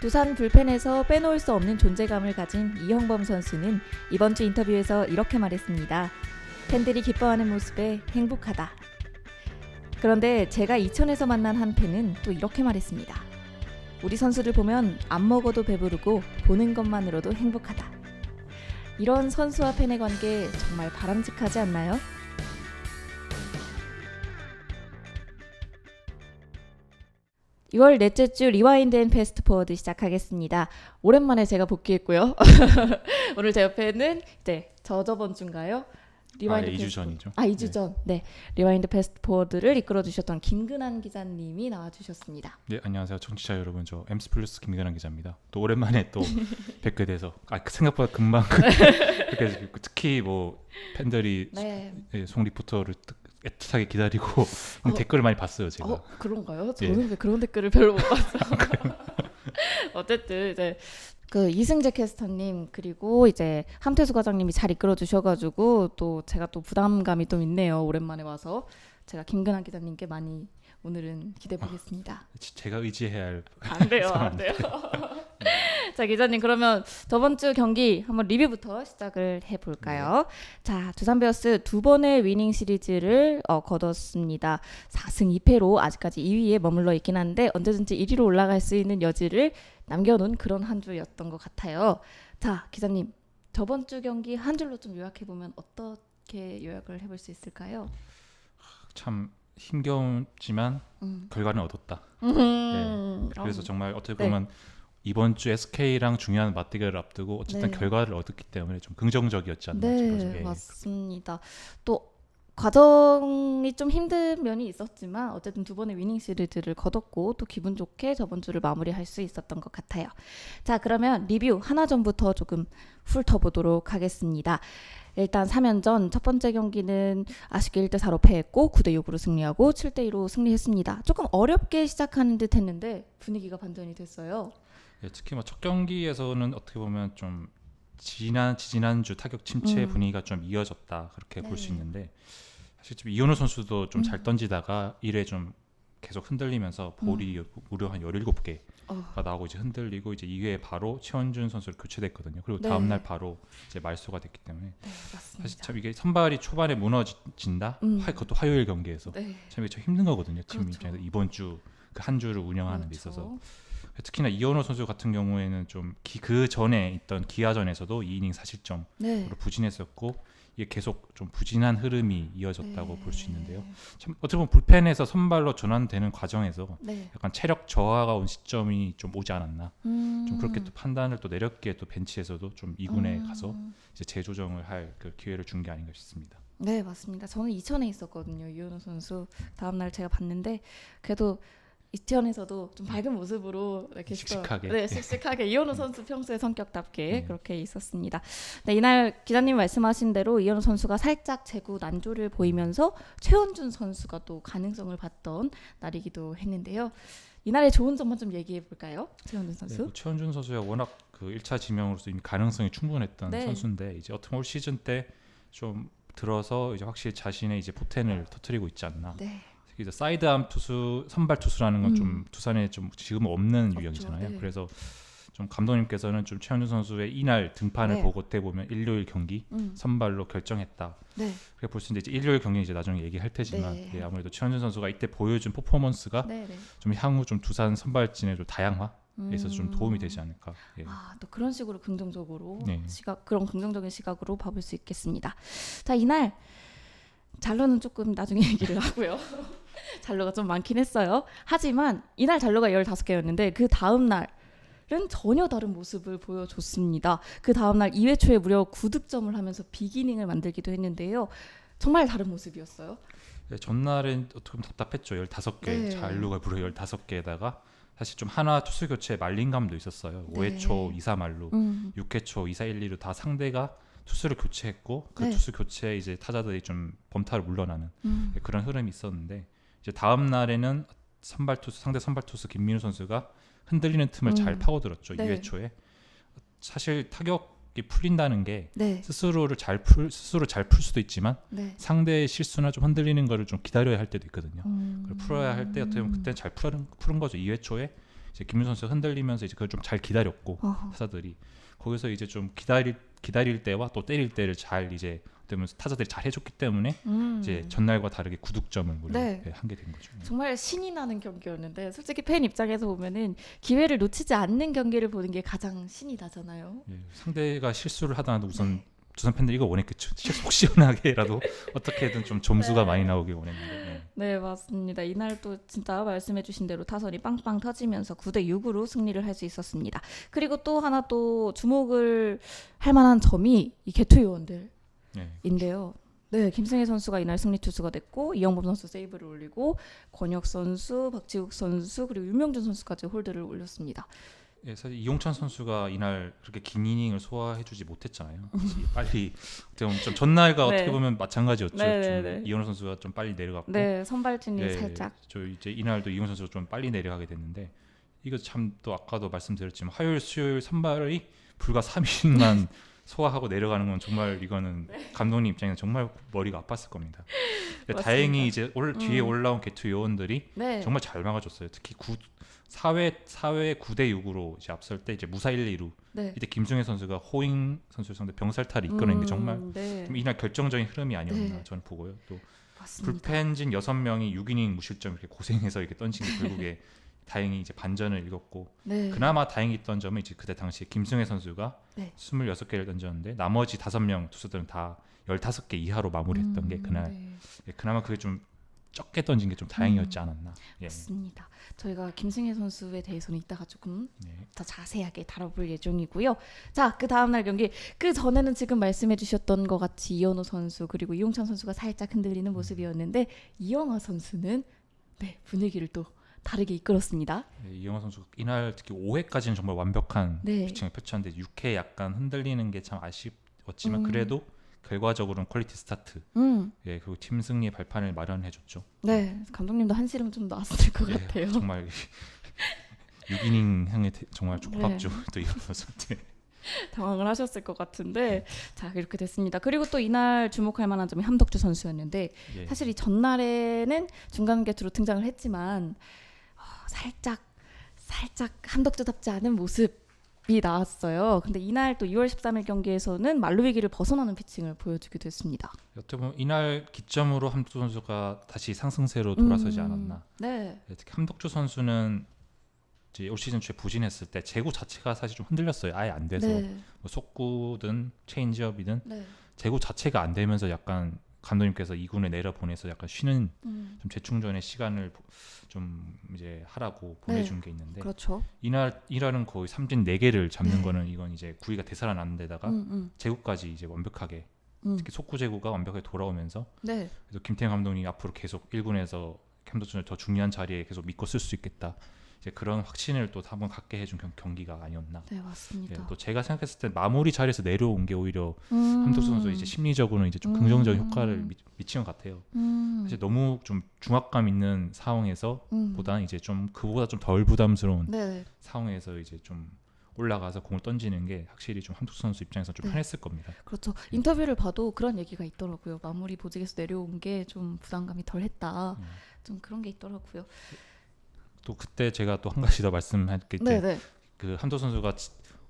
두산 불펜에서 빼놓을 수 없는 존재감을 가진 이형범 선수는 이번 주 인터뷰에서 이렇게 말했습니다. 팬들이 기뻐하는 모습에 행복하다. 그런데 제가 이천에서 만난 한 팬은 또 이렇게 말했습니다. 우리 선수들 보면 안 먹어도 배부르고 보는 것만으로도 행복하다. 이런 선수와 팬의 관계 정말 바람직하지 않나요? (6월) 넷째 주 리와인드 앤 패스트포워드 시작하겠습니다. 오랜만에 제가 복귀했고요. 오늘 제 옆에는 이제 저번 주인가요? 리와인드 2주 전이죠. 2주 전. 네. 리와인드 패스트포워드를 이끌어 주셨던 김근환 기자님이 나와 주셨습니다. 네, 안녕하세요. 청취자 여러분. 저 엠스 플러스 김근환 기자입니다. 또 오랜만에 또 뵙게 돼서 생각보다 금방 그렇게 특히 뭐 팬들이 송 리포터를 애틋하게 기다리고 댓글을 많이 봤어요, 제가. 그런가요? 저는 왜 그런 댓글을 별로 못 봤어요. 어쨌든 이제 그 이승재 캐스터님 그리고 이제 함태수 과장님이 잘 이끌어 주셔가지고 또 제가 또 부담감이 좀 있네요. 오랜만에 와서 제가 김근환 기자님께 많이 오늘은 기대해 보겠습니다. 제가 의지해야 할 안 돼요, 안 돼요. 자, 기자님 그러면 저번 주 경기 한번 리뷰부터 시작을 해볼까요? 자, 두산 베어스 두 번의 위닝 시리즈를 거뒀습니다. 4승 2패로 아직까지 2위에 머물러 있긴 한데 언제든지 1위로 올라갈 수 있는 여지를 남겨놓은 그런 한 주였던 것 같아요. 자, 기자님 저번 주 경기 한 줄로 좀 요약해보면 어떻게 요약을 해볼 수 있을까요? 참 힘겨웠지만 결과는 얻었다. 네. 그래서 정말 어떻게 보면 이번 주 SK랑 중요한 맞대결을 앞두고 어쨌든 결과를 얻었기 때문에 좀 긍정적이었지 않나 싶어요. 네, 맞습니다. 또 과정이 좀 힘든 면이 있었지만 어쨌든 두 번의 위닝 시리즈를 거뒀고 또 기분 좋게 저번 주를 마무리할 수 있었던 것 같아요. 자, 그러면 리뷰 하나전부터 조금 훑어보도록 하겠습니다. 일단 3연전 첫 번째 경기는 아쉽게 1대4로 패했고 9대6으로 승리하고 7대2로 승리했습니다. 조금 어렵게 시작하는 듯 했는데 분위기가 반전이 됐어요. 네, 특히 뭐 첫 경기에서는 어떻게 보면 좀 지난주 타격 침체 분위기가 좀 이어졌다 그렇게 볼 수 있는데 사실 좀 이현우 선수도 좀 잘 던지다가 1회 좀 계속 흔들리면서 볼이 무려 한 17개가 나오고 이제 흔들리고 이제 2회에 바로 최원준 선수를 교체됐거든요. 그리고 다음 날 바로 이제 말소가 됐기 때문에 사실 참 이게 선발이 초반에 무너진다. 그것도 화요일 경기에서 참 이게 참 힘든 거거든요. 팀 입장에서 이번 주 그 한 주를 운영하는 데 있어서. 특히나 이현호 선수 같은 경우에는 좀 그 전에 있던 기아전에서도 2이닝 4실점으로 부진했었고 이게 계속 좀 부진한 흐름이 이어졌다고 볼 수 있는데요. 참 어떻게 보면 불펜에서 선발로 전환되는 과정에서 약간 체력 저하가 온 시점이 좀 오지 않았나. 좀 그렇게 또 판단을 또 내렸기에 또 벤치에서도 좀 2군에 가서 이제 재조정을 할 그 기회를 준 게 아닌가 싶습니다. 네, 맞습니다. 저는 이천에 있었거든요. 이현우 선수 다음 날 제가 봤는데 그래도 이천에서도 좀 밝은 모습으로 이렇게 씩씩하게 이현우 선수 평소의 성격답게 그렇게 있었습니다. 네, 이날 기자님 말씀하신 대로 이현우 선수가 살짝 제구 난조를 보이면서 최원준 선수가 또 가능성을 봤던 날이기도 했는데요. 이날의 좋은 점만 좀 얘기해 볼까요? 최원준 선수. 네, 최원준 선수가 워낙 그 1차 지명으로서 이미 가능성이 충분했던 선수인데 이제 어떻게 올 시즌 때 좀 들어서 이제 확실히 자신의 이제 포텐을 터뜨리고 있지 않나. 이제 사이드암 투수, 선발 투수라는 건 좀 두산에 좀 지금 없는 유형이잖아요. 그래서 좀 감독님께서는 좀 최원준 선수의 이날 등판을 보고 때 보면 일요일 경기 선발로 결정했다. 그래 볼 수 있는데 이제 일요일 경기 이제 나중에 얘기할 테지만 아무래도 최원준 선수가 이때 보여준 퍼포먼스가 좀 향후 좀 두산 선발진의 좀 다양화에서 좀 도움이 되지 않을까. 또 그런 식으로 긍정적으로 그런 긍정적인 시각으로 봐볼 수 있겠습니다. 자, 이날 잘로는 조금 나중에 얘기를 하고요. 잘로가 좀 많긴 했어요. 하지만 이날 잘로가 15개였는데 그 다음 날은 전혀 다른 모습을 보여줬습니다. 그 다음 날 2회 초에 무려 9득점을 하면서 빅이닝을 만들기도 했는데요. 정말 다른 모습이었어요. 네, 전날은 어떻게 보면 답답했죠. 15개 잘로가 무려 15개에다가 사실 좀 하나 투수 교체 말린 감도 있었어요. 5회 초 2사 말로 6회 초 2사 1, 2로 다 상대가 투수를 교체했고 그 투수 교체에 이제 타자들이 좀 범타를 물러나는 그런 흐름이 있었는데 이제 다음 날에는 상대 선발 투수 김민우 선수가 흔들리는 틈을 잘 파고들었죠. 2회 초에 사실 타격이 풀린다는 게 스스로 잘 풀 수도 있지만 상대의 실수나 좀 흔들리는 거를 좀 기다려야 할 때도 있거든요. 그걸 풀어야 할 때 어떻게 보면 그때는 잘 푸른 거죠. 2회 초에 이제 김민수 선수가 흔들리면서 이제 그걸 좀 잘 기다렸고 어허. 타자들이 거기서 이제 좀 기다릴 때와 또 때릴 때를 잘 이제 때문에 타자들이 잘 해줬기 때문에 이제 전날과 다르게 9득점을 무려 네. 한게 된 거죠. 정말 신이 나는 경기였는데 솔직히 팬 입장에서 보면은 기회를 놓치지 않는 경기를 보는 게 가장 신이 나잖아요. 예, 상대가 실수를 하더라도 우선 네. 두산 팬들 이거 원했겠죠. 속 시원하게라도 어떻게든 좀 점수가 네. 많이 나오길 원했는데. 네, 맞습니다. 이날 또 진짜 말씀해주신 대로 타선이 빵빵 터지면서 9대6으로 승리를 할 수 있었습니다. 그리고 또 하나 또 주목을 할 만한 점이 이 개투 요원들인데요. 예. 네, 김승혜 선수가 이날 승리 투수가 됐고 이영범 선수 세이브를 올리고 권혁 선수, 박지욱 선수 그리고 윤명준 선수까지 홀드를 올렸습니다. 예, 사실 이용찬 선수가 이날 그렇게 긴 이닝을 소화해주지 못했잖아요. 빨리 어떻게 보면 좀 전날과 네. 어떻게 보면 마찬가지였죠. 네. 좀 이현우 선수가 좀 빨리 내려갔고, 네, 선발진이 예, 살짝 저 이제 이날도 이용 선수가 좀 빨리 내려가게 됐는데 이거 참 또 아까도 말씀드렸지만 화요일, 수요일 선발이 불과 3일만 소화하고 내려가는 건 정말 이거는 감독님 입장에서 정말 머리가 아팠을 겁니다. 근데 다행히 이제 뒤에 올라온 개투 요원들이 네. 정말 잘 막아줬어요. 특히 4회 9대6으로 이제 앞설 때 이제 무사 1-2루 네. 이때 김승혜 선수가 호잉 선수 상대 병살타를 이끌어낸 게 정말 네. 좀 이날 결정적인 흐름이 아니었나 네. 저는 보고요. 또 맞습니다. 불펜진 6명이 6이닝 무실점 이렇게 고생해서 이렇게 던진 게 결국에 다행히 이제 반전을 읽었고 네. 그나마 다행했던 점은 이제 그때 당시에 김승혜 선수가 네. 26개를 던졌는데 나머지 5명 투수들은 다 15개 이하로 마무리했던 게 그날 네. 예, 그나마 그게 좀 적게 던진 게 좀 다행이었지 않았나. 예. 맞습니다. 저희가 김승혜 선수에 대해서는 이따가 조금 네. 더 자세하게 다뤄볼 예정이고요. 자, 그 다음 날 경기 그 전에는 지금 말씀해주셨던 것 같이 이현우 선수 그리고 이용찬 선수가 살짝 흔들리는 모습이었는데 이영하 선수는 네, 분위기를 또 다르게 이끌었습니다. 네, 이영하 선수 이날 특히 5회까지는 정말 완벽한 네. 피칭을 펼쳤는데 6회 약간 흔들리는 게 참 아쉬웠지만 그래도 결과적으로는 퀄리티 스타트. 예, 그리고 팀 승리의 발판을 마련해줬죠. 네, 감독님도 한시름 좀 나왔을 것 예, 같아요. 정말 6이닝 향에 정말 네. 고맙죠. 또 이런 선수한테. 당황을 하셨을 것 같은데 자 이렇게 됐습니다. 그리고 또 이날 주목할 만한 점이 함덕주 선수였는데 예. 사실 이 전날에는 중간 개투로 등장을 했지만 살짝 함덕주답지 않은 모습이 나왔어요. 근데 이날 또 2월 13일 경기에서는 만루 위기를 벗어나는 피칭을 보여주기도 했습니다. 어떻게 보면 이날 기점으로 함덕주 선수가 다시 상승세로 돌아서지 않았나. 네. 예, 특히 함덕주 선수는 이제 올 시즌 초에 부진했을 때 제구 자체가 사실 좀 흔들렸어요. 아예 안 돼서 네. 뭐 속구든 체인지업이든 네. 제구 자체가 안 되면서 약간 감독님께서 2군에 내려보내서 약간 쉬는 음, 좀 재충전의 시간을 좀 이제 하라고 보내준 게 있는데 그렇죠. 이날은 거의 삼진 4개를 잡는 네. 거는 이건 이제 구위가 되살아나는 데다가 제구까지 이제 완벽하게 특히 속구 제구가 완벽하게 돌아오면서 네. 그래서 김태형 감독이 앞으로 계속 1군에서 캠더슨을 더 중요한 자리에 계속 믿고 쓸 수 있겠다. 이제 그런 확신을 또 한번 갖게 해준 경기가 아니었나. 네, 맞습니다. 예, 또 제가 생각했을 때 마무리 자리에서 내려온 게 오히려 함덕수 선수 이제 심리적으로는 이제 좀 긍정적인 효과를 미친 것 같아요. 사실 너무 좀 중압감 있는 상황에서 보다는 이제 좀 그보다 좀 덜 부담스러운 네. 상황에서 이제 좀 올라가서 공을 던지는 게 확실히 좀 함덕수 선수 입장에서 좀 네. 편했을 겁니다. 그렇죠. 인터뷰를 봐도 그런 얘기가 있더라고요. 마무리 보직에서 내려온 게 좀 부담감이 덜했다. 좀 그런 게 있더라고요. 또 그때 제가 또 한 가지 더 말씀할 게 있는데 네네. 그 함덕수 선수가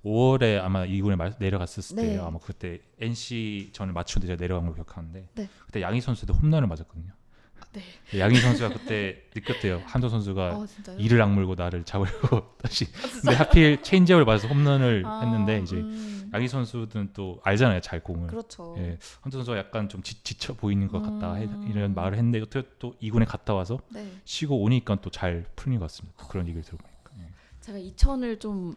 5월에 아마 2군에 내려갔을 네. 때요. 아마 그때 NC 전을 맞추는데 제가 내려간 걸 기억하는데 네. 그때 양희 선수도 홈런을 맞았거든요. 네. 양희 선수가 그때 느꼈대요. 함덕 선수가 진짜요? 이를 악물고 나를 잡으려고 다시. 근데 하필 체인지업을 맞아서 홈런을 했는데 이제 양희 선수는 또 알잖아요, 잘 공을. 그렇죠. 예, 함덕 선수가 약간 좀 지쳐 보이는 것 같다 이런 말을 했는데 어떻게 또 2군에 갔다 와서 네. 쉬고 오니까 또 잘 풀린 것 같습니다. 또 그런 얘기를 들어보니까. 예. 제가 이천을 좀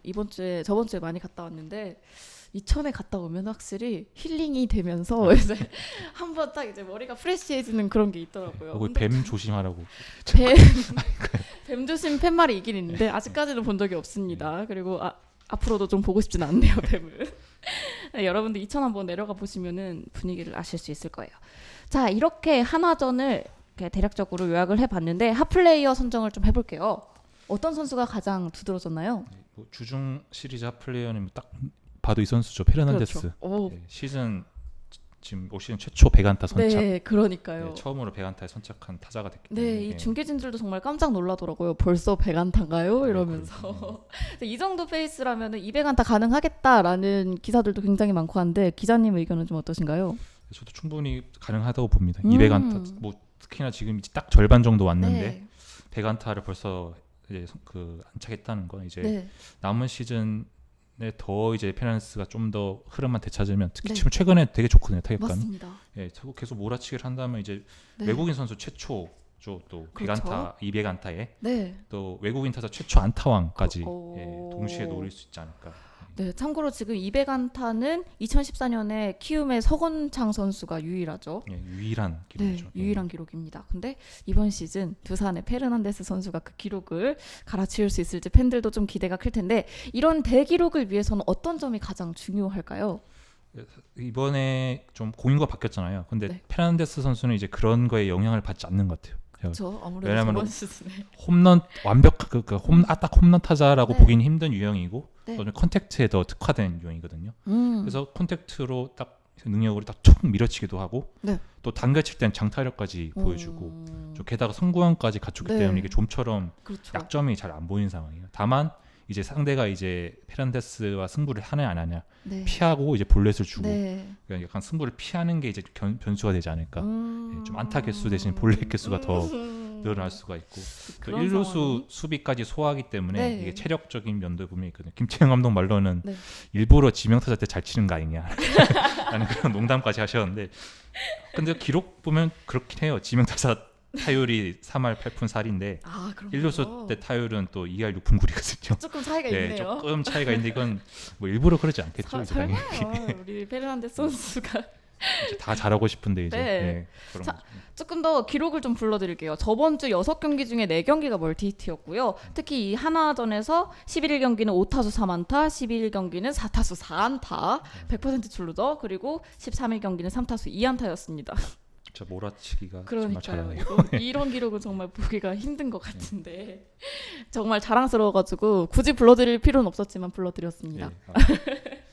저번 주에 많이 갔다 왔는데 이천에 갔다 오면 확실히 힐링이 되면서 이제 한번 딱 이제 머리가 프레시해지는 그런 게 있더라고요. 거기 근데 뱀 조심하라고. 뱀 조심 팻말이 있긴 있는데 아직까지는 본 적이 없습니다. 그리고 앞으로도 좀 보고 싶진 않네요, 뱀을. 네, 여러분들 이천 한번 내려가 보시면은 분위기를 아실 수 있을 거예요. 자, 이렇게 한화전을 이렇게 대략적으로 요약을 해봤는데 핫플레이어 선정을 좀 해볼게요. 어떤 선수가 가장 두드러졌나요? 뭐 주중 시리즈 핫플레이어는 딱 봐도 이 선수죠. 페르난데스. 그렇죠. 오. 예, 시즌 지금 올 시즌 최초 100안타 선착. 네, 그러니까요. 네, 처음으로 100안타에 선착한 타자가 됐기 네, 때문에. 이 중계진들도 정말 깜짝 놀라더라고요. 벌써 100안타인가요? 이러면서. 이 정도 페이스라면 200안타 가능하겠다라는 기사들도 굉장히 많고 한데 기자님 의견은 좀 어떠신가요? 저도 충분히 가능하다고 봅니다. 200안타 뭐 특히나 지금 이제 딱 절반 정도 왔는데 네. 100안타를 벌써 이제 그 안착했다는 건 이제 네. 남은 시즌에 더 이제 페란데스가 좀 더 흐름만 되찾으면 특히 네. 지금 최근에 되게 좋거든요. 타격감이. 맞습니다. 예, 계속 몰아치기를 한다면 이제 네. 외국인 선수 최초죠. 또 그렇죠. 100안타, 200안타에 네. 또 외국인 타자 최초 안타왕까지 예, 오. 동시에 노릴 수 있지 않을까. 네, 참고로 지금 200안타는 2014년에 키움의 서건창 선수가 유일하죠. 예, 유일한 기록이죠. 네, 유일한 기록입니다. 근데 이번 시즌 두산의 페르난데스 선수가 그 기록을 갈아치울 수 있을지 팬들도 좀 기대가 클 텐데 이런 대기록을 위해서는 어떤 점이 가장 중요할까요? 이번에 좀 공인구가 바뀌었잖아요. 근데 네. 페르난데스 선수는 이제 그런 거에 영향을 받지 않는 것 같아요. 그렇죠. 아무래도 왜냐면 저번 시즌에 홈런 딱 홈런 타자라고 네. 보기는 힘든 유형이고 네. 또 컨택트에 더 특화된 유형이거든요. 그래서 컨택트로 딱 능력으로 딱 촉 밀어치기도 하고 네. 또 당겨칠 땐 장타력까지 보여주고 좀 게다가 성구안까지 갖췄기 네. 때문에 이게 좀처럼 그렇죠. 약점이 잘 안 보이는 상황이에요. 다만 이제 상대가 이제 페란데스와 승부를 하냐 안 하냐 네. 피하고 이제 볼넷을 주고 네. 그러니까 약간 승부를 피하는 게 이제 변수가 되지 않을까. 예, 좀 안타 개수 대신 음. 볼넷 개수가 더 늘어날 수가 있고 또 그런 1루수 상황이. 수비까지 소화하기 때문에 네. 이게 체력적인 면도 분명히 있거든요. 김태형 감독 말로는 네. 일부러 지명타자 때 잘 치는 거 아니냐 라는 그런 농담까지 하셨는데 근데 기록 보면 그렇긴 해요. 지명타자 타율이 3할 8푼 4리인데 아, 그럼 1루수 때 타율은 또 2할 6푼 9리거든요. 조금 차이가 네, 있네요. 조금 차이가 있는데 이건 뭐 일부러 그러지 않겠죠. 이제 당연히. 설마요. 우리 페르난데스 선수가 이제 다 잘하고 싶은데 이제 네. 네, 그런 자, 거죠. 조금 더 기록을 좀 불러드릴게요. 저번 주 6경기 중에 4경기가 멀티히트였고요. 특히 이 하나전에서 11경기는 5타수 3안타, 11경기는 4타수 4안타, 100% 출루죠. 그리고 13일 경기는 3타수 2안타였습니다. 진짜 몰아치기가 정말 그러니까요. 잘하네요. 이런 기록은 정말 보기가 힘든 것 같은데 정말 자랑스러워가지고 굳이 불러드릴 필요는 없었지만 불러드렸습니다. 예,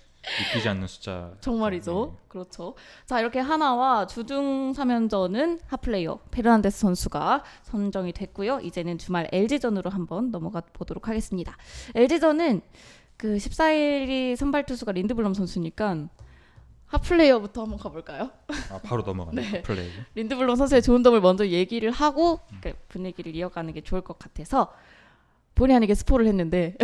믿기지 않는 숫자. 정말이죠. 그렇죠. 자, 이렇게 하나와 주중 3연전은 핫플레이어 페르난데스 선수가 선정이 됐고요. 이제는 주말 LG전으로 한번 넘어가 보도록 하겠습니다. LG전은 그 14일이 선발 투수가 린드블럼 선수니까 핫플레이어부터 한번 가볼까요? 바로 넘어가네. 네. 플레이. 린드블럼 선수의 좋은 점을 먼저 얘기를 하고 그 분위기를 이어가는 게 좋을 것 같아서 본의 아니게 스포를 했는데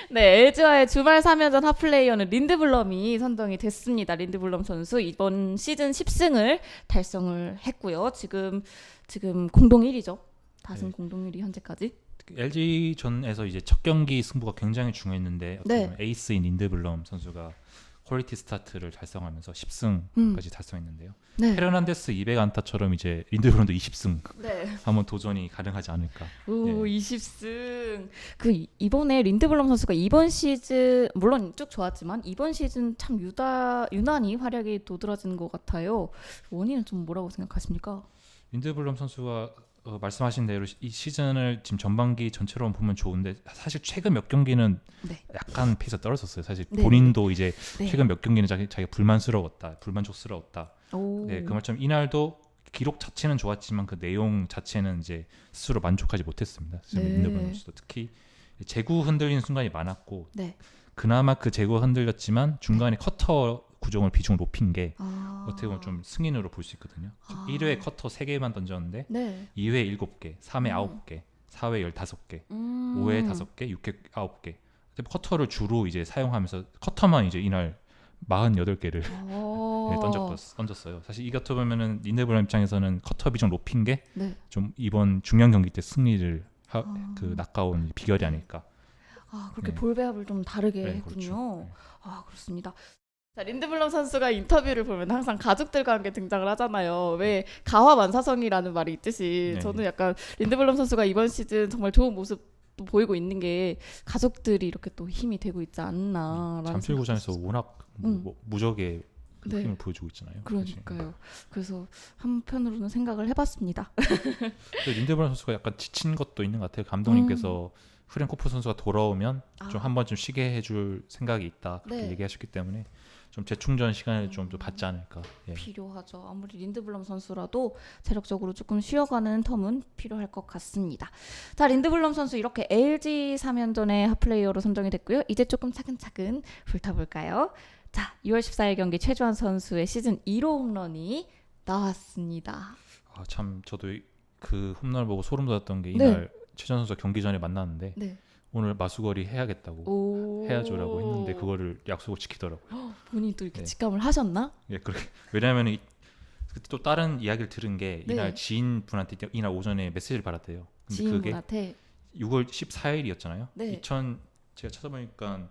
네, LG와의 주말 3연전 핫플레이어는 린드블럼이 선정이 됐습니다. 린드블럼 선수 이번 시즌 10승을 달성을 했고요. 지금 공동 1위죠. 다승 네. 공동 1위 현재까지. LG전에서 이제 첫 경기 승부가 굉장히 중요했는데 어떻게 네. 보면 에이스인 린드블럼 선수가 퀄리티 스타트를 달성하면서 10승까지 달성했는데요. 네. 페르난데스 200안타처럼 이제 린드블럼도 20승 네. 한번 도전이 가능하지 않을까. 오, 예. 20승. 이번에 린드블럼 선수가 이번 시즌 물론 쭉 좋았지만 이번 시즌 참 유난히 활약이 도드라지는 것 같아요. 원인은 좀 뭐라고 생각하십니까? 린드블럼 선수가 말씀하신 대로 이 시즌을 지금 전반기 전체로 보면 좋은데 사실 최근 몇 경기는 네. 약간 페이스가 떨어졌어요. 사실 네. 본인도 이제 네. 최근 몇 경기는 자기가 불만족스러웠다. 오. 네, 그 말처럼 이날도 기록 자체는 좋았지만 그 내용 자체는 이제 스스로 만족하지 못했습니다. 네. 린드블럼 선수도 특히 제구 흔들리는 순간이 많았고 네. 그나마 그 제구가 흔들렸지만 중간에 커터 비중을 높인 게 아. 어떻게 보면 좀 승인으로 볼 수 있거든요. 아. 1회 커터 3개만 던졌는데 네. 2회 7개, 3회 9개, 4회 15개, 5회 5개, 6회 9개. 커터를 주로 이제 사용하면서 커터만 이제 이날 48개를 던졌어요. 사실 이 같아 보면은 린드블럼 입장에서는 커터 비중 높인 게 좀 네. 이번 중요한 경기 때 승리를 낚아온 비결이 아닐까. 아, 그렇게 네. 볼 배합을 좀 다르게 네, 했군요. 그렇죠. 네. 아, 그렇습니다. 자, 린드블럼 선수가 인터뷰를 보면 항상 가족들과 함께 등장을 하잖아요. 왜 가화만사성이라는 말이 있듯이 네. 저는 약간 린드블럼 선수가 이번 시즌 정말 좋은 모습도 보이고 있는 게 가족들이 이렇게 또 힘이 되고 있지 않나라는 잠실구장에서 생각이 워낙 무적의 그 네. 힘을 보여주고 있잖아요. 그러니까요. 그래서 한편으로는 생각을 해봤습니다. 린드블럼 선수가 약간 지친 것도 있는 것 같아요. 감독님께서 프랭코프 선수가 돌아오면 좀 한 번쯤 쉬게 해줄 생각이 있다 그렇게 네. 얘기하셨기 때문에 좀 재충전 시간을 좀 더 받지 않을까. 예. 필요하죠. 아무리 린드블럼 선수라도 체력적으로 조금 쉬어가는 텀은 필요할 것 같습니다. 자, 린드블럼 선수 이렇게 LG 3연전의 핫플레이어로 선정이 됐고요. 이제 조금 차근차근 훑어볼까요? 자, 6월 14일 경기 최주환 선수의 시즌 1호 홈런이 나왔습니다. 아, 참 저도 그 홈런을 보고 소름 돋았던 게 이날 최전 선수 경기 전에 만났는데 네. 오늘 마수거리 해야겠다고 해야죠라고 했는데 그거를 약속을 지키더라고요. 본인이 또 이렇게 네. 직감을 하셨나? 예, 그렇게 왜냐하면 그때 또 다른 이야기를 들은 게 네. 이날 지인분한테 이날 오전에 메시지를 받았대요. 근데 그게 지인분한테 6월 14일이었잖아요. 네. 제가 찾아보니까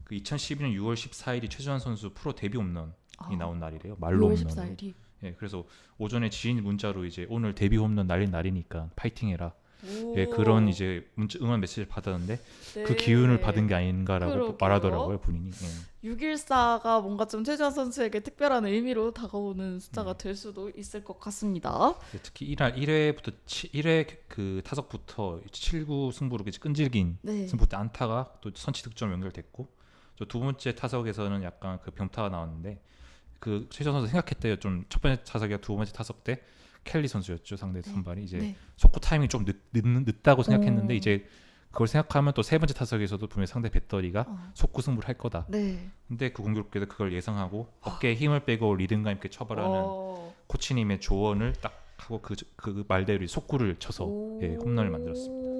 그 2012년 6월 14일이 최주환 선수 프로 데뷔 홈런이 나온 날이래요. 말로 6월 홈런. 14일이. 예, 그래서 오전에 지인 문자로 이제 오늘 데뷔 홈런 날린 날이니까 파이팅해라. 예, 그런 이제 응원 메시지를 받았는데 네. 그 기운을 받은 게 아닌가라고 그러게요. 말하더라고요, 본인이. 예. 614가 뭔가 좀 최주환 선수에게 특별한 의미로 다가오는 숫자가 될 수도 있을 것 같습니다. 예, 특히 이날 1회부터 1회 그 타석부터 7구 승부로 이제 끈질긴 네. 승부 때 안타가 또 선취 득점 연결됐고 저 두 번째 타석에서는 약간 그 병타가 나왔는데 그 최전 선수 생각했대요. 좀 첫 번째 타석이나 두 번째 타석 때 켈리 선수였죠. 상대 선발이 이제 네. 속구 타이밍이 좀 늦다고 생각했는데 어. 이제 그걸 생각하면 또 세 번째 타석에서도 분명히 상대 배터리가 속구 승부를 할 거다. 네. 근데 그 공교롭게도 그걸 예상하고 어깨에 힘을 빼고 리듬감 있게 쳐버라는 코치님의 조언을 딱 하고 그 말대로 속구를 쳐서 예, 홈런을 만들었습니다.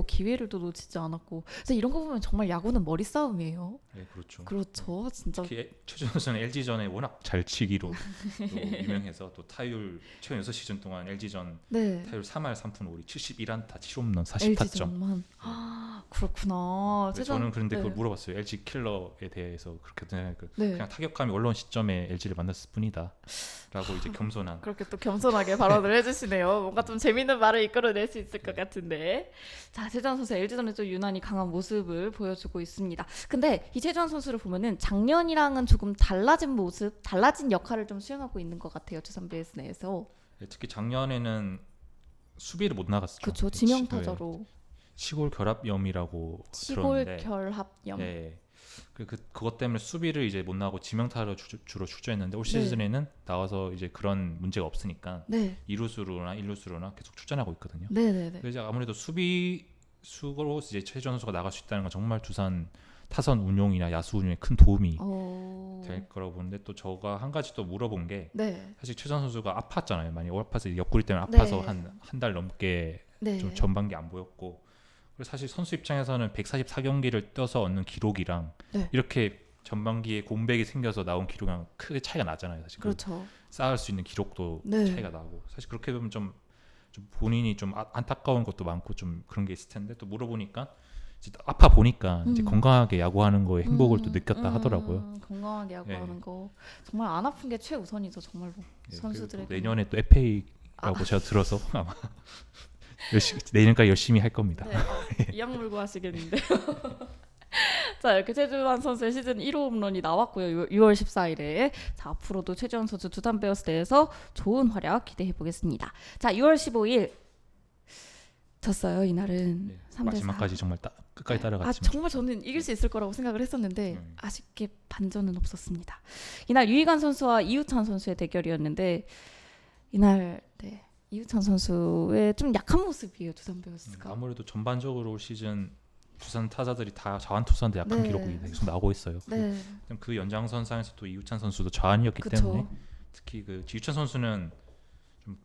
기회를 또 놓치지 않았고. 그래서 이런 거 보면 정말 야구는 머리 싸움이에요. 예, 그렇죠. 그렇죠. 진짜. 특히 최준 선수는 LG전에 워낙 잘 치기로 또 유명해서 또 타율 최근 6시즌 동안 LG전 네. 타율 3할 3푼 5리 71안타 7홈런 40타점. LG전만. 그렇구나. 저는 그런데 네. 그걸 물어봤어요. LG 킬러에 대해서 그렇게 생각하니까 네. 그냥 타격감이 올라온 시점에 LG를 만났을 뿐이다 라고 이제 겸손한. 그렇게 또 겸손하게 발언을 해주시네요. 뭔가 좀 재밌는 말을 이끌어낼 수 있을 것 같은데. 자, 최주환 선수 LG전에 또 유난히 강한 모습을 보여주고 있습니다. 근데 이 최주환 선수를 보면은 작년이랑은 조금 달라진 모습, 달라진 역할을 좀 수행하고 있는 것 같아요. 두산 베어스 내에서. 네, 특히 작년에는 수비를 못 나갔었죠. 그렇죠. 지명타자로. 시골 결합염이라고 시골 들었는데 결합염. 예. 그것 때문에 수비를 이제 못 나가고 지명타로 주로 출전했는데 올 네. 시즌에는 나와서 이제 그런 문제가 없으니까 네. 2루수로나 1루수로나 계속 출전하고 있거든요. 네네네. 그래서 아무래도 수비수로 이제 최주환 선수가 나갈 수 있다는 건 정말 두산 타선 운용이나 야수 운용에 큰 도움이 될 거라고 보는데 또 저가 한 가지 또 물어본 게 네. 사실 최주환 선수가 아팠잖아요. 많이 아파서 옆구리 때문에 네. 아파서 한 달 넘게 네. 좀 전반기 안 보였고 그리고 사실 선수 입장에서는 144경기를 떠서 얻는 기록이랑 네. 이렇게 전반기에 공백이 생겨서 나온 기록이랑 크게 차이가 나잖아요. 사실 그렇죠. 쌓을 수 있는 기록도 네. 차이가 나고 사실 그렇게 보면 좀 본인이 좀 안타까운 것도 많고 좀 그런 게 있을 텐데 또 물어보니까 이제 아파 보니까 이제 건강하게 야구하는 거에 행복을 또 느꼈다 하더라고요. 건강하게 야구하는 예. 거 정말 안 아픈 게 최우선이죠. 정말로 예, 선수들에게. 그리고 또 내년에 또 FA라고 제가 들어서 아마 내년까지 열심히 할 겁니다. 네, 이악 물고 하시겠는데요. 자, 이렇게 최주환 선수의 시즌 1호 홈런이 나왔고요. 6월 14일에. 자, 앞으로도 최주환 선수 두산 베어스 대에서 좋은 활약 기대해 보겠습니다. 자, 6월 15일 졌어요. 이날은 네, 3대4. 마지막까지 정말 끝까지 따라갔지만 정말 저는 이길 수 있을 거라고 생각을 했었는데 아쉽게 반전은 없었습니다. 이날 유희관 선수와 이우찬 선수의 대결이었는데 이날 이우찬 선수의 좀 약한 모습이에요. 두산 베어스가. 아무래도 전반적으로 올 시즌 두산 타자들이 다 자완 투수한테 약한 네. 기록이 계속 나오고 있어요. 네. 그 연장선상에서 또 이우찬 선수도 자완이었기 그쵸. 때문에 특히 그 이우찬 선수는 좀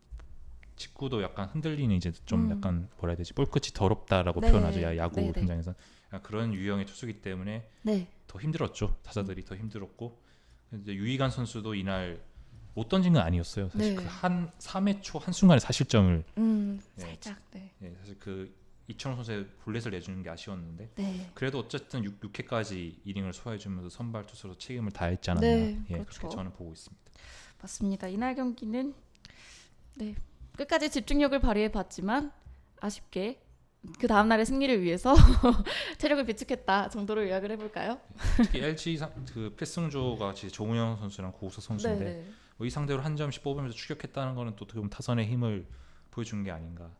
직구도 약간 흔들리는 이제 좀 약간 뭐라 해야 되지 볼 끝이 더럽다라고 네. 표현하죠. 야구 네, 네. 현장에서 그런 유형의 투수기 때문에 네. 더 힘들었죠. 타자들이 더 힘들었고 이제 유희관 선수도 이날 못 던진 건 아니었어요. 사실 네. 그 한 3회 초 한 순간에 사실점을 살짝. 네. 사실 그 이천호 선수의 볼넷을 내주는 게 아쉬웠는데 네. 그래도 어쨌든 6회까지 이닝을 소화해주면서 선발 투수로 책임을 다했지 않았나 네, 예, 그렇죠. 그렇게 저는 보고 있습니다. 맞습니다. 이날 경기는 끝까지 집중력을 발휘해 봤지만 아쉽게 그 다음 날의 승리를 위해서 체력을 비축했다 정도로 요약을 해볼까요? 특히 LG 그 패승조가 조은영 선수랑 고우석 선수인데 네. 이 상대로 한 점씩 뽑으면서 추격했다는 거는 또 어떻게 보면 타선의 힘을 보여준 게 아닌가.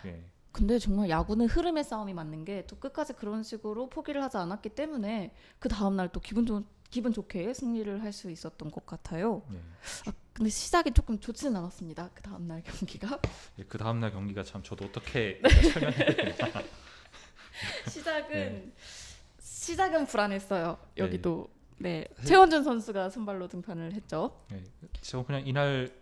예. 근데 정말 야구는 흐름의 싸움이 맞는 게 또 끝까지 그런 식으로 포기를 하지 않았기 때문에 그 다음 날 또 기분 기분 좋게 승리를 할 수 있었던 것 같아요. 네. 근데 시작이 조금 좋지는 않았습니다. 그 다음날 경기가. 예, 그 다음날 경기가 참 저도 어떻게 설명해야 되나. 시작은 불안했어요. 네. 여기도 네 최원준 선수가 선발로 등판을 했죠. 네, 저 그냥 이날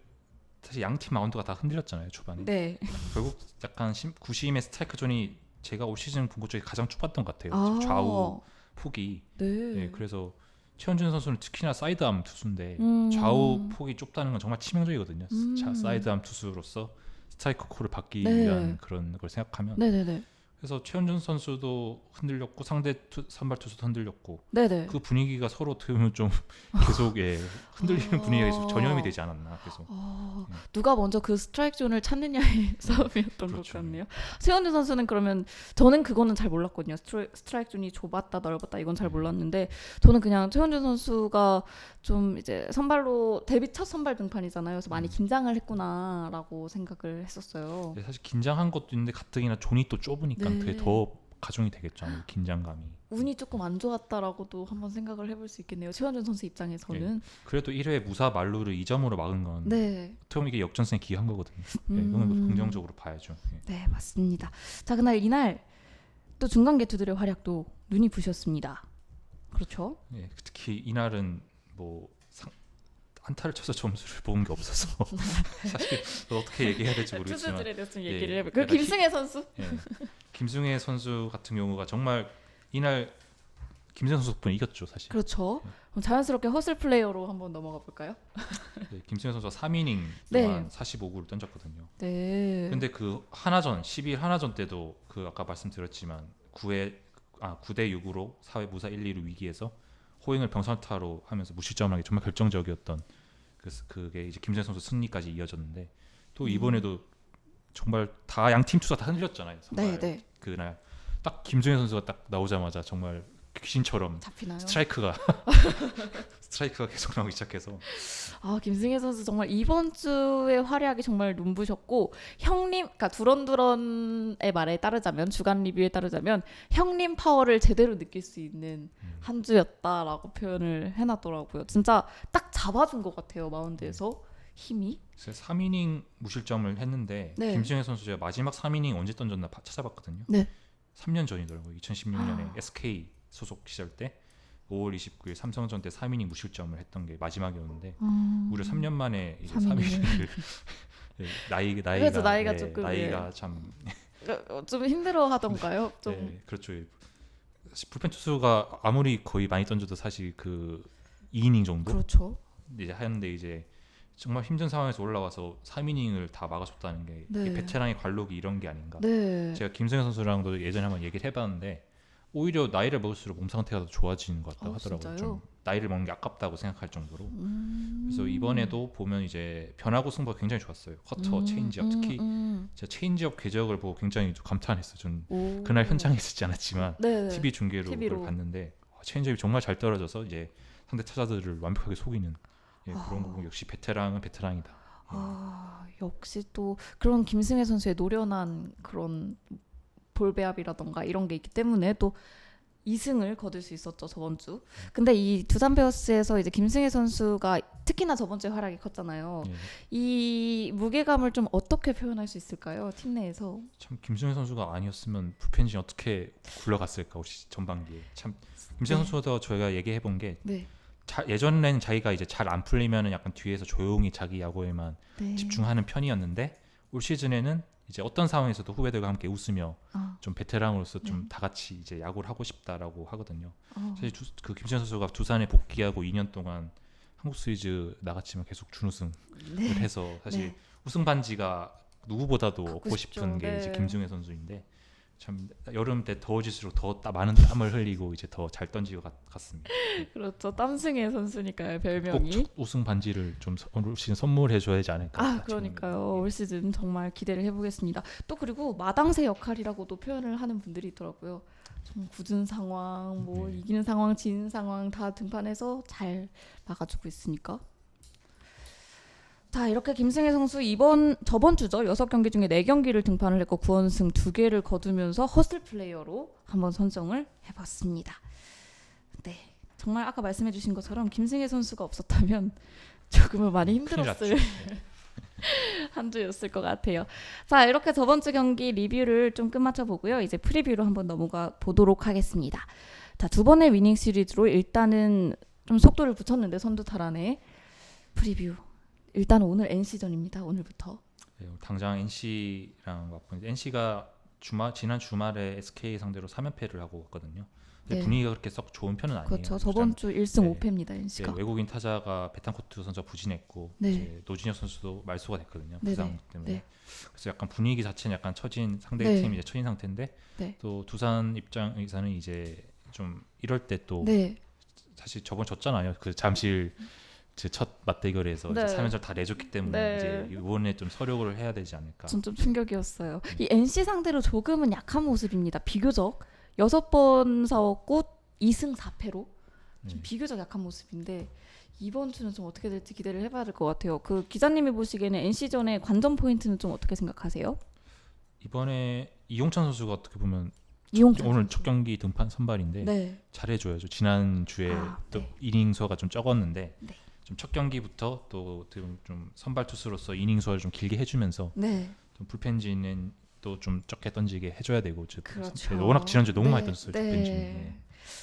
사실 양팀 마운드가 다 흔들렸잖아요 초반에. 네. 결국 약간 구심의 스트라이크 존이 제가 올 시즌 본 것 중에 가장 좁았던 것 같아요. 아, 좌우 폭이. 네. 네, 그래서 최원준 선수는 특히나 사이드암 투수인데 음. 좌우 폭이 좁다는 건 정말 치명적이거든요. 사이드암 투수로서 스트라이크 콜을 받기 네. 위한 그런 걸 생각하면. 네네네. 그래서 최원준 선수도 흔들렸고 상대 선발 투수도 흔들렸고 네네. 그 분위기가 서로 어떻게 보면 좀 계속 흔들리는 분위기가 계속 전염이 되지 않았나. 그래서 누가 먼저 그 스트라이크 존을 찾느냐의 싸움이었던 그렇죠. 것 같네요. 최원준 선수는 그러면 저는 그거는 잘 몰랐거든요. 스트라이크 존이 좁았다 넓었다 이건 잘 몰랐는데 저는 그냥 최원준 선수가 좀 이제 선발로 데뷔 첫 선발 등판이잖아요. 그래서 많이 긴장을 했구나라고 생각을 했었어요. 네, 사실 긴장한 것도 있는데 가뜩이나 존이 또 좁으니까 네. 그게 더 가중이 되겠죠. 아무래도 긴장감이. 운이 조금 안 좋았다라고도 한번 생각을 해볼 수 있겠네요. 최원준 선수 입장에서는. 그래도 1회 무사 만루를 2점으로 막은 건 네. 어떻게 보면 이게 역전승에 기여한 거거든요. 네, 이건 긍정적으로 봐야죠. 네. 네, 맞습니다. 자, 이날 또 중간 개투들의 활약도 눈이 부셨습니다. 그렇죠? 네, 특히 이날은 뭐 안타를 쳐서 점수를 본 게 없어서 사실 어떻게 얘기해야 될지 모르겠지만 투수들에 대해서 좀 예, 얘기를 해볼까요? 약간 김승혜 선수? 예, 김승혜 선수 같은 경우가 정말 이날 김승혜 선수 덕분에 이겼죠 사실. 그렇죠. 그럼 자연스럽게 허슬 플레이어로 한번 넘어가 볼까요? 네, 김승혜 선수가 3이닝 네. 동안 45구를 던졌거든요. 네. 근데 그 하나전 12일 하나전 때도 그 아까 말씀드렸지만 9대 6으로 4회 무사 1, 2루 위기에서 호잉을 병살타로 하면서 무실점을 하기 정말 결정적이었던 그게 이제 김승혜 선수 승리까지 이어졌는데 또 이번에도 정말 다 양팀 투수가 다 흔들렸잖아요. 정말 네. 그날 딱 김승혜 선수가 딱 나오자마자 정말 귀신처럼 잡히나요? 스트라이크가 계속 나오기 시작해서 김승혜 선수 정말 이번 주의 활약이 정말 눈부셨고 그러니까 두런두런의 말에 따르자면 주간 리뷰에 따르자면 형님 파워를 제대로 느낄 수 있는 한 주였다라고 표현을 해놨더라고요. 진짜 딱 잡아준 것 같아요 마운드에서 힘이. 3이닝 무실점을 했는데 네. 김승혜 선수 제가 마지막 3이닝 언제 던졌나 찾아봤거든요. 네. 3년 전이더라고요. 2016년에 SK 소속 시절 때 5월 29일 삼성전 때 3이닝 무실점을 했던 게 마지막이었는데 무려 3년 만에 이제 3이닝을 그래서 나이가 네, 조금 나이가 참 좀 힘들어하던가요? 좀. 네, 그렇죠. 불펜 투수가 아무리 거의 많이 던져도 사실 그 2이닝 정도 그렇죠. 이제 하는데 이제 정말 힘든 상황에서 올라와서 3이닝을 다 막아줬다는 게 네. 이게 베테랑의 관록이 이런 게 아닌가. 네. 제가 김승현 선수랑도 예전에 한번 얘기를 해봤는데 오히려 나이를 먹을수록 몸 상태가 더 좋아지는 것 같다고 하더라고요. 진짜요? 좀 나이를 먹는 게 아깝다고 생각할 정도로. 그래서 이번에도 보면 이제 변화구 승부가 굉장히 좋았어요. 커터, 체인지업 특히 제가 체인지업 궤적을 보고 굉장히 좀 감탄했어요. 전 그날 현장에 있지 않았지만 네. TV 중계로 TV로. 그걸 봤는데 체인지업이 정말 잘 떨어져서 이제 상대 타자들을 완벽하게 속이는 그런 거 보면 역시 베테랑은 베테랑이다. 역시 또 그런 김승혜 선수의 노련한 그런 볼배합이라던가 이런 게 있기 때문에 또 2승을 거둘 수 있었죠 저번 주. 근데 이 두산 베어스에서 이제 김승혜 선수가 특히나 저번 주에 활약이 컸잖아요. 예. 이 무게감을 좀 어떻게 표현할 수 있을까요? 팀 내에서. 참 김승현 선수가 아니었으면 불펜진이 어떻게 굴러갔을까 우리 전반기에. 참 김승현 선수도 저희가 얘기해 본 게 네. 예전에는 자기가 이제 잘 안 풀리면은 약간 뒤에서 조용히 자기 야구에만 네. 집중하는 편이었는데 올 시즌에는 이제 어떤 상황에서도 후배들과 함께 웃으며 좀 베테랑으로서 좀 다 같이 이제 야구를 하고 싶다라고 하거든요. 사실 그 김승현 선수가 두산에 복귀하고 2년 동안 한국 시리즈 나갔지만 계속 준우승을 해서 사실 우승 반지가 누구보다도 얻고 싶은 게 이제 김승현 선수인데 참 여름 때 더워질수록 더 많은 땀을 흘리고 이제 더 잘 던지고 갔습니다. 그렇죠. 땀승혜 선수니까요 꼭 별명이. 우승 반지를 좀 올 시즌 선물해 줘야 되지 않을까. 그러니까요. 올 시즌 정말 기대를 해보겠습니다. 또 그리고 마당새 역할이라고도 표현을 하는 분들이 있더라고요. 좀 굳은 상황, 뭐 이기는 상황, 지는 상황 다 등판해서 잘 막아주고 있으니까. 자, 이렇게 김승혜 선수 저번 주죠. 6경기 중에 4경기를 등판을 했고 9원승 2개를 거두면서 허슬 플레이어로 한번 선정을 해봤습니다. 네. 정말 아까 말씀해주신 것처럼 김승혜 선수가 없었다면 조금은 많이 큰일 났죠. 힘들었을 한 주였을 것 같아요. 자, 이렇게 저번 주 경기 리뷰를 좀 끝마쳐 보고요. 이제 프리뷰로 한번 넘어가 보도록 하겠습니다. 자, 두 번의 위닝 시리즈로 일단은 좀 속도를 붙였는데 선두 탈환에 프리뷰. 일단 오늘 NC전입니다. 오늘부터. 네, 당장 NC랑 맞보는데 NC가 지난 주말에 SK 상대로 3연패를 하고 왔거든요. 근데 네. 분위기가 그렇게 썩 좋은 편은 아니에요. 그렇죠. 저번 주 1승 네. 5패입니다. NC가. 네, 외국인 타자가 베탄코트 선수가 부진했고 네. 이제 노진혁 선수도 말소가 됐거든요. 네네. 부상 때문에. 네. 그래서 약간 분위기 자체는 약간 처진 상대 네. 팀이 이제 처진 상태인데 네. 또 두산 입장에서는 이제 좀 이럴 때 또 네. 사실 저번 졌잖아요. 그 잠실 제 첫 맞대결에서 네. 이제 3연전 다 내줬기 때문에 네. 이제 이번에 좀 서력을 해야 되지 않을까. 전 좀 충격이었어요. 이 NC 상대로 조금은 약한 모습입니다. 비교적 6번 싸웠고 2승 4패로 좀 비교적 약한 모습인데 이번 주는 좀 어떻게 될지 기대를 해봐야 될 것 같아요. 그 기자님이 보시기에는 NC전의 관전 포인트는 좀 어떻게 생각하세요? 이번에 이용찬 선수가 어떻게 보면 이용찬 오늘 선수. 첫 경기 등판 선발인데 네. 잘해줘야죠. 지난 주에 또 네. 이닝 수가 좀 적었는데 네. 좀 첫 경기부터 또 좀 선발 투수로서 이닝 수를 좀 길게 해주면서 네. 좀 불펜진은 또 좀 적게 던지게 해줘야 되고 그렇죠. 워낙 지난주 에 너무 네. 많이 던졌어요. 네. 불펜진. 네.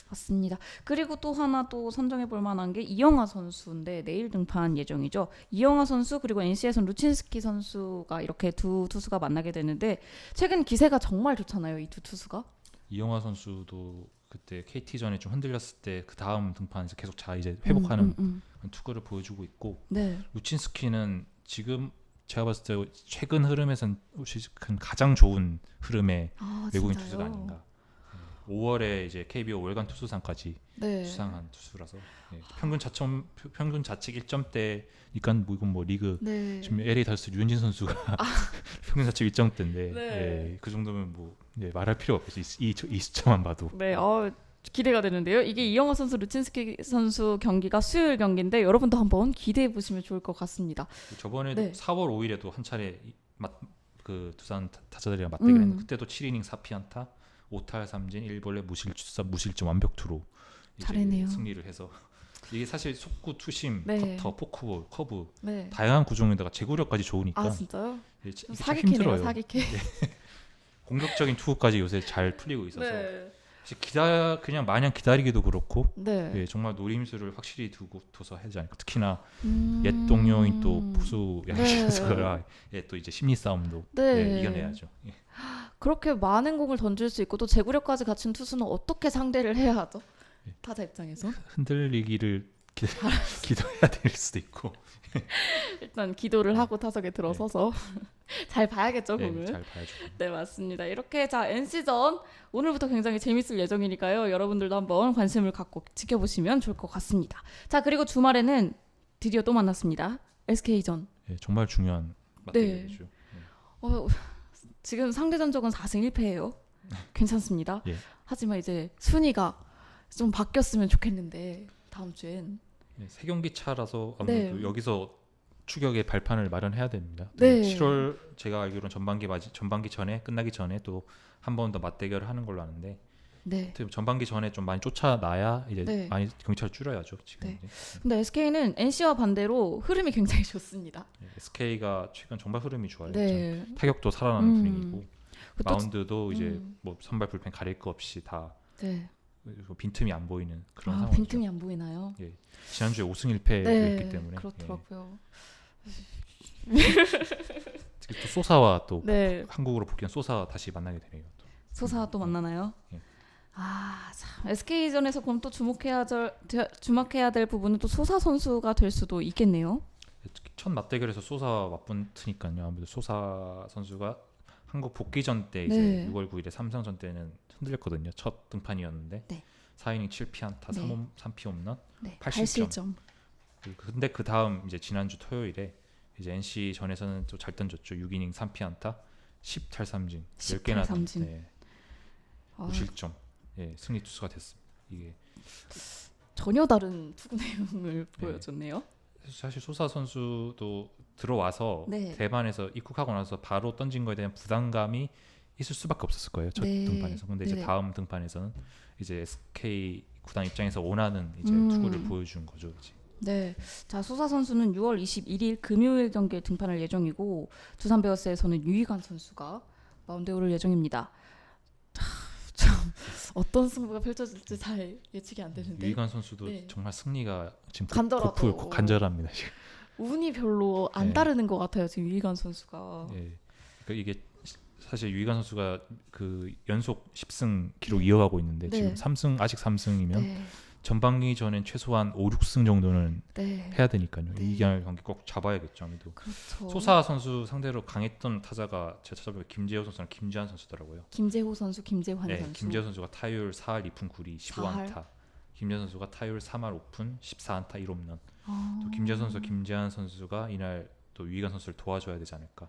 맞습니다. 그리고 또 하나 또 선정해 볼 만한 게 이영하 선수인데 내일 등판 예정이죠. 이영하 선수 그리고 NC에선 루친스키 선수가 이렇게 두 투수가 만나게 되는데 최근 기세가 정말 좋잖아요. 이 두 투수가. 이영하 선수도 그때 KT전에 좀 흔들렸을 때 그 다음 등판에서 계속 잘 이제 회복하는 그런 투구를 보여주고 있고 네. 루친스키는 지금 제가 봤을 때 최근 흐름에선 가장 좋은 흐름의 외국인 진짜요? 투수가 아닌가. 5월에 이제 KBO 월간 투수상까지 네. 수상한 투수라서 평균 자책 1점대니까 뭐 이건 뭐 리그 네. 지금 LA 다저스 류현진 선수가 평균 자책 1점대인데 네. 예, 그 정도면 뭐 말할 필요가 없죠. 이 숫자만 봐도. 네. 기대가 되는데요. 이게 이영하 선수, 루친스키 선수 경기가 수요일 경기인데 여러분도 한번 기대해 보시면 좋을 것 같습니다. 저번에도 네. 4월 5일에도 한 차례 그 두산 타자들이랑 맞대결했는데 그때도 7이닝 4피안타 5탈 3진 1볼넷 무실점 완벽투로 이제 잘했네요. 승리를 해서 이게 사실 속구, 투심, 네. 커터, 포크볼, 커브 네. 다양한 구종에다가 제구력까지 좋으니까 진짜요? 이게 참 사기캐네요. 힘들어요. 사기캐. 공격적인 투구까지 요새 잘 풀리고 있어서 네. 사실 그냥 마냥 기다리기도 그렇고 네. 예, 정말 노림수를 확실히 두고서 해야 되지 않을까. 특히나 음... 옛 동료인 또 보수 네. 야구선수가 또 이제 심리 싸움도 네. 이겨내야죠. 예. 그렇게 많은 공을 던질 수 있고 또 제구력까지 갖춘 투수는 어떻게 상대를 해야 하죠? 타자 입장에서 흔들리기를 기도해야 될 수도 있고 일단 기도를 하고 타석에 들어서서 잘 봐야겠죠, 네, 공을. 잘 봐야죠. 네, 맞습니다. 이렇게 자 NC전 오늘부터 굉장히 재밌을 예정이니까요. 여러분들도 한번 관심을 갖고 지켜보시면 좋을 것 같습니다. 자, 그리고 주말에는 드디어 또 만났습니다. SK전. 예, 정말 중요한 맞대결이죠. 지금 상대 전적은 4승 1패예요. 괜찮습니다. 예. 하지만 이제 순위가 좀 바뀌었으면 좋겠는데 다음 주엔. 예, 세 경기 차라서 아무래도 여기서 추격의 발판을 마련해야 됩니다. 네. 7월 제가 알기로는 전반기 전에 끝나기 전에 또 한 번 더 맞대결을 하는 걸로 아는데 네. 전반기 전에 좀 많이 쫓아나야 이제 네. 많이 경차를 줄여야죠. 지금 네. 이제. 근데 SK는 NC와 반대로 흐름이 굉장히 좋습니다. SK가 최근 정말 흐름이 좋아요. 네. 타격도 살아나는 분위기고 또- 마운드도 이제 뭐 선발 불펜 가릴 거 없이 다 네. 빈틈이 안 보이는 그런 상황이죠. 빈틈이 안 보이나요? 예. 지난주에 5승 1패였기 때문에 그렇더라고요. 특히 또 소사와 또 네. 한국으로 복귀한 소사 다시 만나게 되네요. 또. 소사 또 만나나요? 예. 참 SK전에서 그럼 또 주목해야 될 부분은 또 소사 선수가 될 수도 있겠네요. 특히 첫 맞대결에서 소사 맞붙으니까요. 아무래도 소사 선수가 한국 복귀전 때 이제 네. 6월 9일에 삼성전 때는 흔들렸거든요. 첫 등판이었는데 네. 4이닝 7피안타 네. 3피 홈런 네. 8실점. 근데 그 다음 이제 지난주 토요일에 이제 NC 전에서는 또 잘 던졌죠. 6이닝 3피안타 10탈3진 10개나 삼진. 네. 아, 5실점. 예, 승리 투수가 됐습니다. 이게 전혀 다른 투구 내용을 보여줬네요. 사실 소사 선수도 들어와서 네. 대만에서 입국하고 나서 바로 던진 거에 대한 부담감이 있을 수밖에 없었을 거예요. 첫 네. 등판에서. 근데 이제 네. 다음 등판에서는 이제 SK 구단 입장에서 원하는 이제 투구를 보여준 거죠. 이제. 네, 자 소사 선수는 6월 21일 금요일 경기에 등판할 예정이고 두산 베어스에서는 유희관 선수가 마운드에 오를 예정입니다. 참 어떤 승부가 펼쳐질지 잘 예측이 안 되는데 유희관 선수도 네. 정말 승리가 지금 간절하죠. 간절합니다. 지금. 운이 별로 안 네. 따르는 것 같아요. 지금 유희관 선수가. 예. 그러니까 이게 사실 유희관 선수가 그 연속 10승 기록 이어가고 있는데 네. 지금 3승 아직 3승이면 네, 전반기 전엔 최소한 5, 6승 정도는 네, 해야 되니까요. 네. 이 경기 꼭 잡아야겠죠. 아무래도. 그렇죠. 소사 선수 상대로 강했던 타자가 제가 찾아보면 김재호 선수랑 김지한 선수더라고요. 김재호 선수, 김재환 네, 선수. 김재호 선수가 타율 4할 2푼 9리 15안타. 4할? 김지한 선수가 타율 3할 5푼 14안타 1홈런. 아. 또 김재호 선수, 김지한 선수가 이날 또 유희관 선수를 도와줘야 되지 않을까.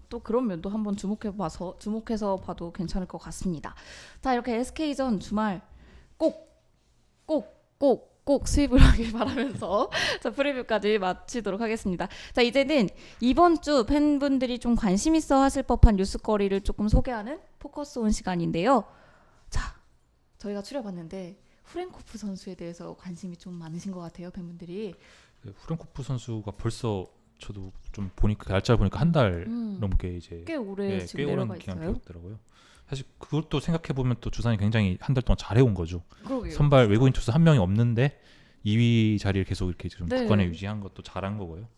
또 그런 면도 한번 주목해서 봐도 괜찮을 것 같습니다. 자, 이렇게 SK전 주말 꼭 수입을 하길 바라면서 자, 프리뷰까지 마치도록 하겠습니다. 자, 이제는 이번 주 팬분들이 좀 관심 있어 하실 법한 뉴스거리를 조금 소개하는 포커스 온 시간인데요. 자, 저희가 추려봤는데 후렌코프 선수에 대해서 관심이 좀 많으신 것 같아요, 팬분들이. 후렌코프 선수가 벌써 저도 좀 보니까 날짜 보니까 한 달 넘게 이제 꽤 오래 지금 꽤 오랜 내려가 기간 있어요. 배웠더라고요. 사실 그것도 생각해 보면 또 두산이 굉장히 한 달 동안 잘해온 거죠. 그러게요. 선발 외국인 투수 한 명이 없는데 2위 자리를 계속 이렇게 좀 네. 굳건히 유지한 것도 잘한 거고요.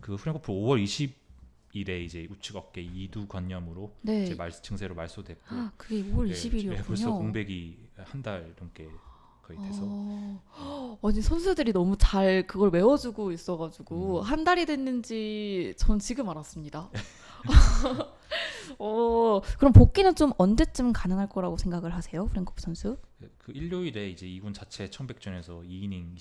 그 후렌코프 5월 20일에 이제 우측 어깨 이두 건염으로 네. 이제 증세로 말소됐고 아, 그게 5월 네, 20일이었군요. 벌써 공백이 한 달 넘게 거의 돼서 아니 선수들이 너무 잘 그걸 외워주고 있어가지고 음. 한 달이 됐는지 전 지금 알았습니다. 그럼 복귀는 좀 언제쯤 가능할 거라고 생각을 하세요, 프랭코프 선수? 그 일요일에 이제 2군 자체 첨백전에서 2이닝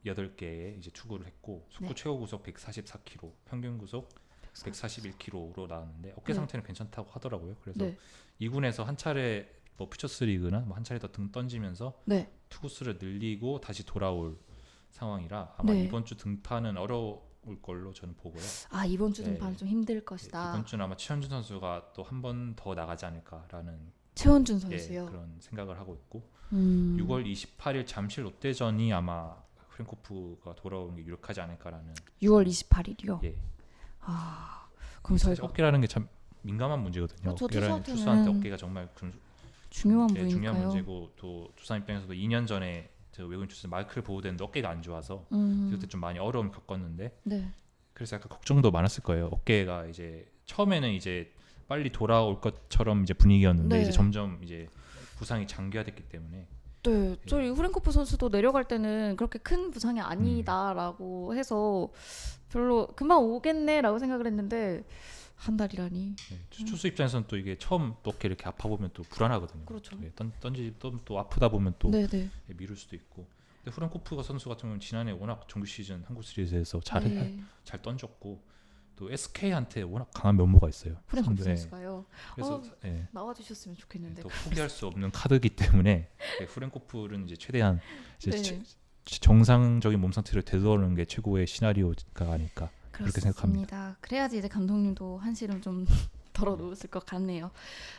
28개의 이제 투구를 했고 속구 네. 최고 구속 144km, 평균 구속 141km로 나왔는데 어깨 네. 상태는 괜찮다고 하더라고요. 그래서 네. 2군에서 한 차례 뭐 퓨처스 리그나 뭐 한 차례 더 등 던지면서 네. 투구 수를 늘리고 다시 돌아올 상황이라 아마 네. 이번 주 등판은 어려울 걸로 저는 보고요. 아, 이번 주 네. 등판 좀 힘들 것이다. 이번 주는 아마 최현준 선수가 또 한 번 더 나가지 않을까라는 최원준 예, 선수요. 그런 생각을 하고 있고 6월 6월 28일 잠실 롯데전이 아마 프랭코프가 돌아오는 게 유력하지 않을까라는 6월 28일이요. 예. 아, 그럼 사실 저희가 어깨라는 게 참 민감한 문제거든요. 그렇죠, 어깨라는 투수한테는 투수한테 어깨가 정말 중요한 예, 부위니까요. 중요한 문제고 또 두산 입장에서도 2년 전에 저 외국인 투수 마이클 보우덴도 어깨가 안 좋아서 그때 좀 많이 어려움을 겪었는데 네. 그래서 약간 걱정도 많았을 거예요. 어깨가 이제 처음에는 이제 빨리 돌아올 것처럼 이제 분위기였는데 네. 이제 점점 이제 부상이 장기화됐기 때문에 네, 저희 후렌코프 선수도 내려갈 때는 그렇게 큰 부상이 아니다라고 해서 별로 금방 오겠네라고 생각을 했는데 한 달이라니. 네, 투수 입장에서는 또 이게 처음 또 어깨 이렇게 아파 보면 또 불안하거든요. 그렇죠. 예, 던지 또 아프다 보면 또 네네. 예, 미룰 수도 있고. 근데 후렌코프 선수 같은 경우는 지난해 워낙 정규 시즌 한국 시리즈에서 잘 던졌고 또 SK한테 워낙 강한 면모가 있어요. 후렌코프 상대. 선수가요. 그래서 예, 나와주셨으면 좋겠는데. 또 포기할 수 없는 카드이기 때문에 예, 후렌코프는 이제 최대한 이제 네. 정상적인 몸 상태를 되돌아오는 게 최고의 시나리오가 아닐까 그렇게 생각합니다. 그렇습니다. 그래야지 이제 감독님도 한시름 좀 덜어놓으실 것 같네요.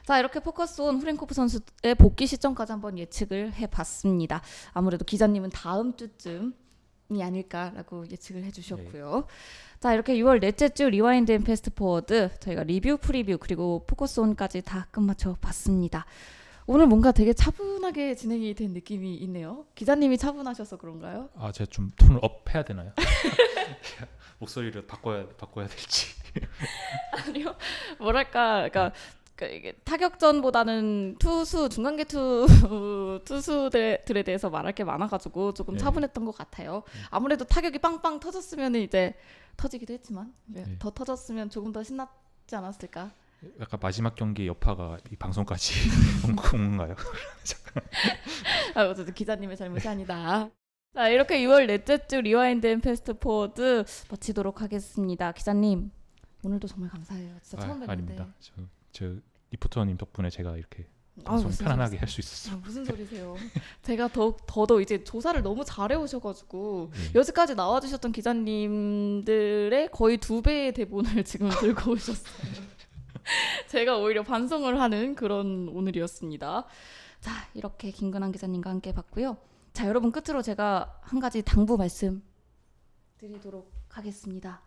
자, 이렇게 포커스 온 후렌코프 선수의 복귀 시점까지 한번 예측을 해봤습니다. 아무래도 기자님은 다음 주쯤이 아닐까라고 예측을 해주셨고요. 자, 이렇게 6월 넷째 주 리와인드 앤 패스트 포워드 저희가 리뷰, 프리뷰 그리고 포커스 온까지 다 끝마쳐 봤습니다. 오늘 뭔가 되게 차분하게 진행이 된 느낌이 있네요. 기자님이 차분하셔서 그런가요? 아, 제가 좀 톤을 업 해야 되나요? 목소리를 바꿔야 될지. 아니요. 뭐랄까, 그러니까 이게 타격전보다는 중간계 투수들에 대해서 말할 게 많아가지고 조금 네. 차분했던 것 같아요. 아무래도 타격이 빵빵 터졌으면 이제 터지기도 했지만 네. 더 터졌으면 조금 더 신났지 않았을까? 약간 마지막 경기 여파가 이 방송까지 온 건가요? 어쨌든 기자님의 잘못이 아니다. 자, 이렇게 6월 넷째 주 리와인드 앤 패스트 포워드 마치도록 하겠습니다. 기자님, 오늘도 정말 감사해요. 진짜 처음 뵀는데. 아닙니다. 저 리포터님 덕분에 제가 이렇게 아, 방송 무슨 편안하게 할 수 있었어요. 무슨 소리세요? 제가 더더 이제 조사를 너무 잘해 오셔가지고 예. 여기까지 나와주셨던 기자님들의 거의 2배의 대본을 지금 들고 오셨어요. 제가 오히려 반성을 하는 그런 오늘이었습니다. 자, 이렇게 김근환 기자님과 함께 봤고요. 자, 여러분 끝으로 제가 한 가지 당부 말씀 드리도록 하겠습니다.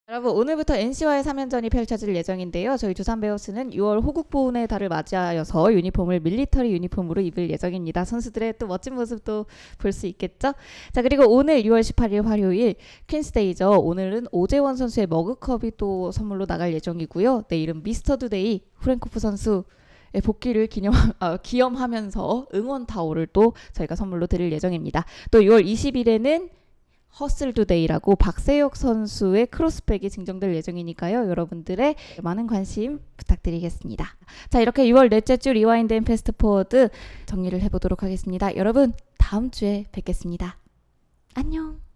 여러분 오늘부터 NC와의 3연전이 펼쳐질 예정인데요. 저희 두산 베어스는 6월 호국 보훈의 달을 맞이하여서 유니폼을 밀리터리 유니폼으로 입을 예정입니다. 선수들의 또 멋진 모습도 볼 수 있겠죠? 자, 그리고 오늘 6월 18일 화요일 퀸스데이죠. 오늘은 오재원 선수의 머그컵이 또 선물로 나갈 예정이고요. 내일은 미스터두데이 후렌코프 선수의 복귀를 기념하면서 응원 타올을 또 저희가 선물로 드릴 예정입니다. 또 6월 20일에는 허슬두데이라고 박세혁 선수의 크로스백이 증정될 예정이니까요. 여러분들의 많은 관심 부탁드리겠습니다. 자, 이렇게 6월 넷째 주 리와인드 앤 패스트 포워드 정리를 해보도록 하겠습니다. 여러분 다음 주에 뵙겠습니다. 안녕.